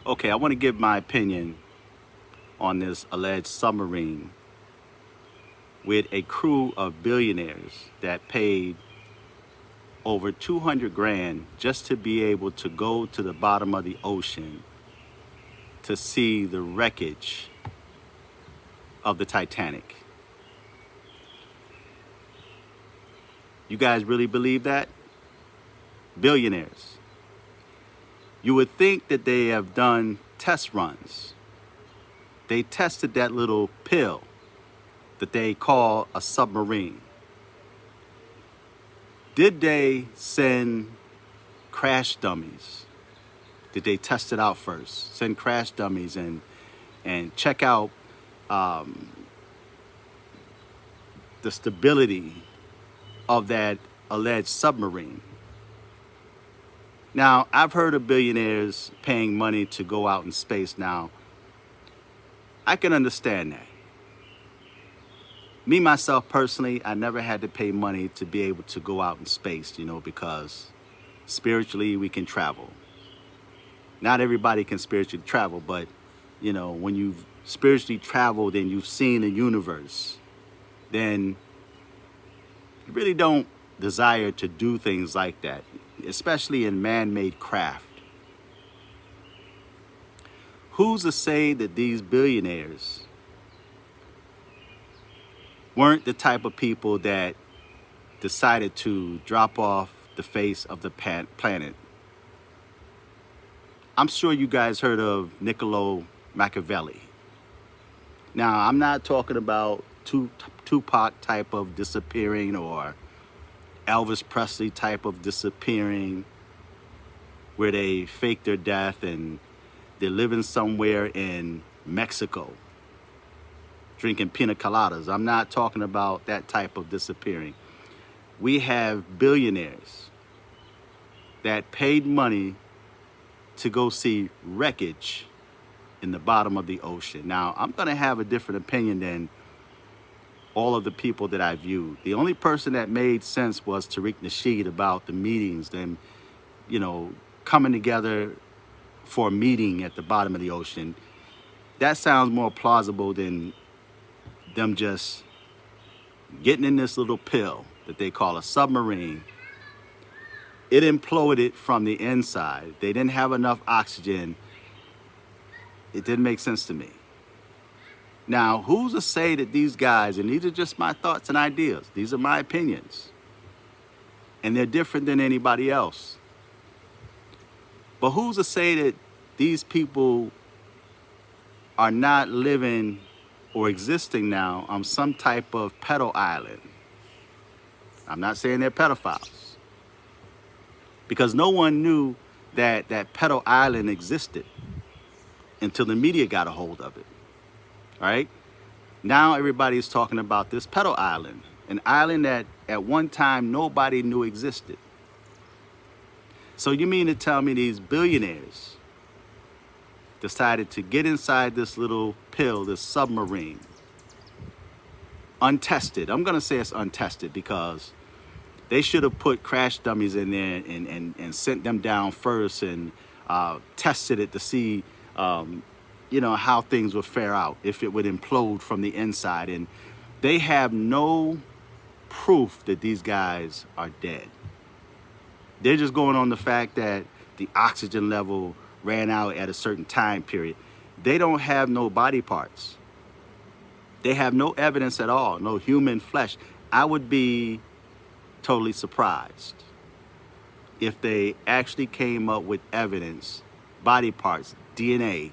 Okay, I want to give my opinion on this alleged submarine with a crew of billionaires that paid over 200 grand just to be able to go to the bottom of the ocean to see the wreckage of the Titanic. You guys really believe that? Billionaires. You would think that they have done test runs. They tested that little pill that they call a submarine. Did they send crash dummies? Did they test it out first? Send crash dummies and check out um, the stability of that alleged submarine. Now, I've heard of billionaires paying money to go out in space. Now, I can understand that. Me, myself, personally, I never had to pay money to be able to go out in space, because spiritually we can travel. Not everybody can spiritually travel, but, when you've spiritually traveled and you've seen the universe, then you really don't desire to do things like that, especially in man-made craft. Who's to say that these billionaires weren't the type of people that decided to drop off the face of the planet? I'm sure you guys heard of Niccolo Machiavelli. Now, I'm not talking about Tupac type of disappearing or Elvis Presley type of disappearing where they fake their death and they're living somewhere in Mexico drinking pina coladas. I'm not talking about that type of disappearing. We have billionaires that paid money to go see wreckage in the bottom of the ocean. Now, I'm going to have a different opinion than all of the people that I viewed. The only person that made sense was Tariq Nasheed about the meetings, them, coming together for a meeting at the bottom of the ocean. That sounds more plausible than them just getting in this little pill that they call a submarine. It imploded from the inside. They didn't have enough oxygen. It didn't make sense to me. Now, who's to say that these guys, and these are just my thoughts and ideas, these are my opinions, and they're different than anybody else. But who's to say that these people are not living or existing now on some type of pedo island? I'm not saying they're pedophiles, because no one knew that that pedo island existed until the media got a hold of it, right? Now everybody's talking about this pedo island, an island that at one time nobody knew existed. So you mean to tell me these billionaires decided to get inside this little pill, this submarine, untested? I'm going to say it's untested because they should have put crash dummies in there and sent them down first and tested it to see, how things would fare out, if it would implode from the inside. And they have no proof that these guys are dead. They're just going on the fact that the oxygen level ran out at a certain time period. They don't have no body parts. They have no evidence at all, no human flesh. I would be totally surprised if they actually came up with evidence, body parts, DNA,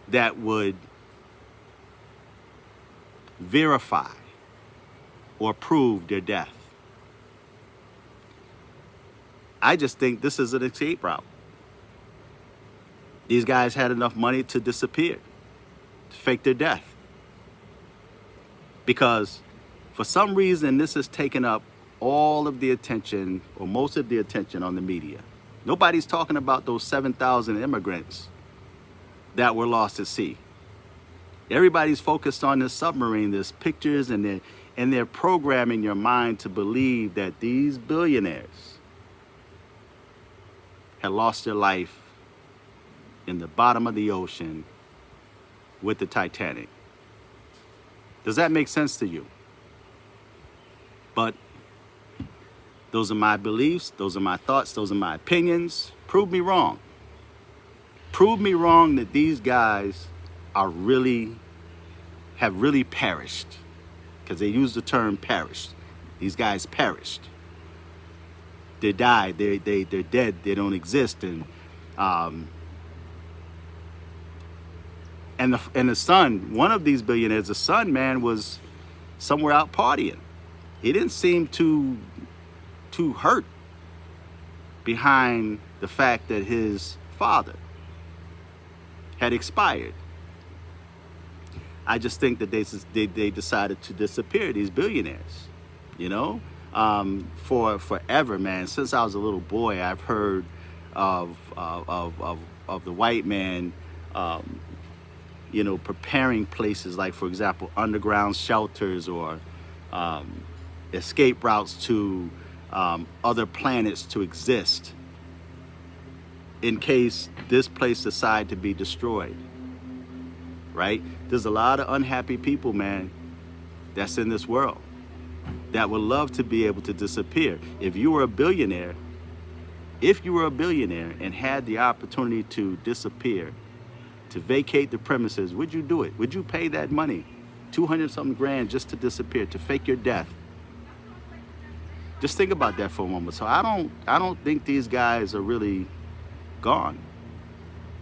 that would verify or prove their death. I just think this is an escape route. These guys had enough money to disappear, to fake their death. Because for some reason, this has taken up all of the attention, or most of the attention, on the media. Nobody's talking about those 7,000 immigrants that were lost at sea. Everybody's focused on this submarine, this pictures, and they're programming your mind to believe that these billionaires had lost their life in the bottom of the ocean with the Titanic. Does that make sense to you? But those are my beliefs, those are my thoughts, those are my opinions. Prove me wrong. Prove me wrong that these guys have really perished. Because they use the term perished. These guys perished. They died. They're dead. They don't exist. And the son, one of these billionaires, the son, man, was somewhere out partying. He didn't seem too hurt behind the fact that his father had expired. I just think that they decided to disappear, these billionaires, you know, for forever, man. Since I was a little boy, I've heard of the white man, you know, preparing places like, for example, underground shelters or escape routes to other planets to exist in case this place decide to be destroyed. Right? There's a lot of unhappy people, man, that's in this world that would love to be able to disappear. If you were a billionaire and had the opportunity to disappear, to vacate the premises, would you do it? Would you pay that money, 200-something grand, just to disappear, to fake your death? Just think about that for a moment. So I don't think these guys are really gone.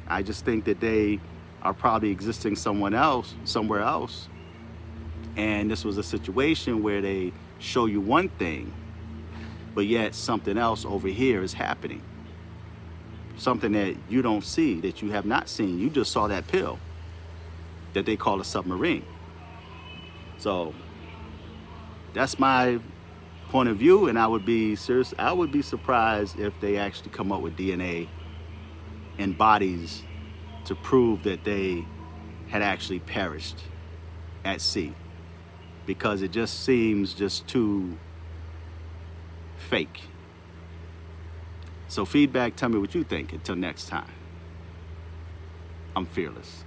I just think that they are probably existing somewhere else. And this was a situation where they show you one thing, but yet something else over here is happening. Something that you don't see, that you have not seen. You just saw that pill that they call a submarine. So that's my point of view, and I would be surprised if they actually come up with DNA and bodies to prove that they had actually perished at sea, because it just seems just too fake. So feedback, tell me what you think. Until next time, I'm fearless.